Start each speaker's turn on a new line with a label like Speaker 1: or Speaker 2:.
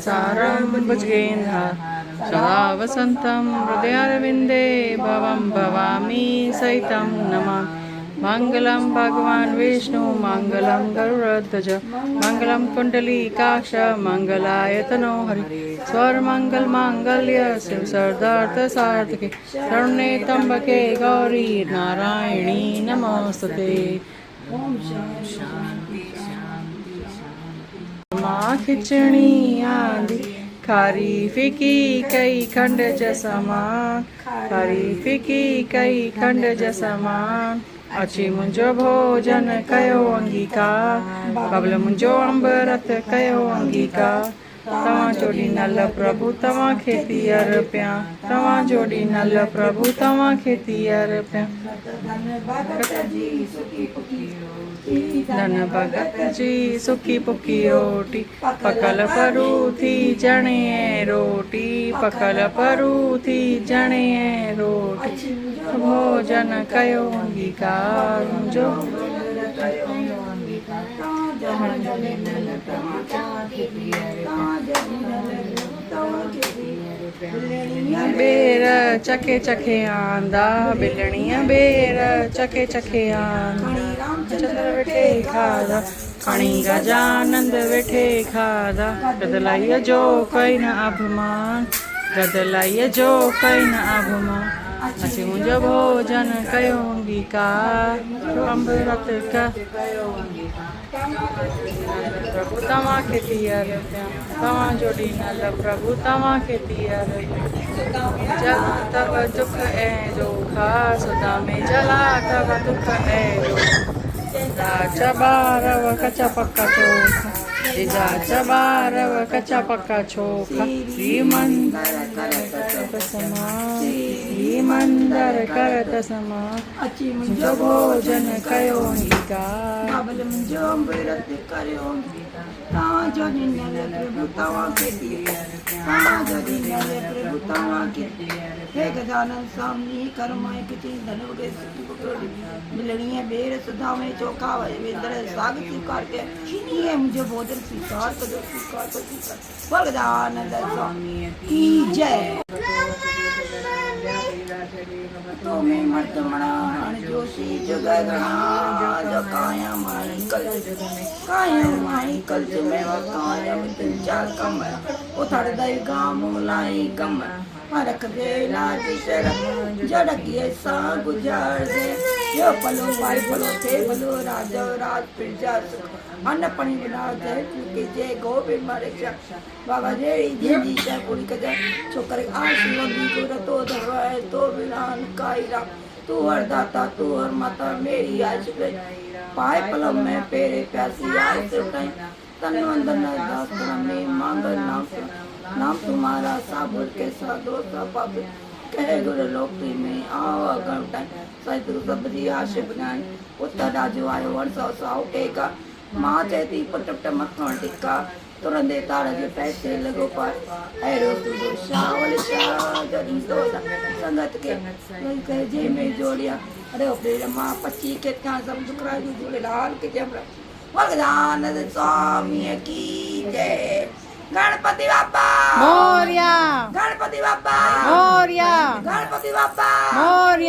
Speaker 1: सारं भुजगेन्द्र सदा वसन्तं हृदयारविन्दे भवं भवामि सहितं नमामि। मङ्गलं भगवान् विष्णु मङ्गलं गरुडध्वज मङ्गलं कुण्डलीकाक्ष मङ्गलायतनो हरि सर्वमङ्गलमाङ्गल्य शिव सर्वार्थसाधके शरण्ये त्र्यम्बके गौरी नारायणी नमोस्तुते। माँ खिचड़ी आंधी खारी फीकी कई खंड जसमान खारी फीकी कई खंड जसमान अची मुंहिंजो भोजन कयो अंगीकार बबल मुंहिंजो अम्बरत कयो अंगीकार तव्हां जो ॾिनल प्रभु तव्हां खे थी अर्पियां तव्हां जो ॾिनल प्रभु तव्हां खे थी अर्पियां। धन भगत जी सुकी पुकी रोटी पकल परू थी जणे रोटी पकल परू थी जणे रोटी भोजन कयो अंगीकार मुंहिंजो बेर चखे चखे आंदा बिलणीअ बेर चखे चखे आंदा चंद्र वेठे खाधा खणी गजानंद वेठे खाधा गदलाईअ जो कई न अभिमान गदलाईअ जो कई न अभिमान अची मुंहिंजो भोजन कयो अंगीकार अमृत कयो प्रभु तव्हां खे थी अर्पियां तव्हां जो ॾिनल प्रभु तव्हां खे थी अर्पियां। जला तव दुख ऐं जोखा सुदा में जला तव दुख ऐं जोखा चबारव कचा पक्का चोखा जा चबारव कचा पक्का चोखा श्रीमंदर करत समान श्रीमंदर करत समान अची मुंहिंजो भोजन कयो अंगीकार बाबल मुंहिंजो अमृत कयो तव्हां जो ॾिनल प्रभु तव्हां खे थी तव्हां जो ॾिनल प्रभु तव्हां खे हे गजानन स्वामी करमाए किची धन वगे मिलणीअ बेर सुधा में चोखा वेंदड़ साग स्वीकार के ये मुझे भोजन स्वीकार करो स्वीकार करो स्वीकार गजानन स्वामी की जय। तो में मर्द मणान जोशी जगगणा जो काया माई कल में काया तीन चार कम उथड़ दई गाम लाई कम रख दे लाज शरम जड़किए सा गुजार दे यो पलो भाई पलो थे पलो राजा राज प्रजा अन्न पणी बिना जय के जय गोविंद मारे बाबा जय जी जय पूरी कजा छोकर आशीर्वाद दी को रतो धरवाए तो बिनान कायरा तू हर दाता तू हर माता मेरी आज पाए पलम में पेरे प्यासी आए से टाइम तन वंदन दास में मांगल नाम तुम्हारा साबुर के साधो सब कहे गुरु लोकी में आओ घंटा सतगुरु सबरी आशे बनाए उत्तर राजू आयो 100 टेका मां चेती पटपट मखण टिक्का तुरंदे तार जे पैसे लगो पर ऐरो तू शावल शाह जदी तो संगत के कहे जे में जोड़िया अरे प्रेम मां 25 के का सब दुखरा झूले लाल के जमरा भगवान स्वामी की जय। गणपति बाप्पा मोरया गणपति बाप्पा मोरया गणपति बाप्पा मोरया।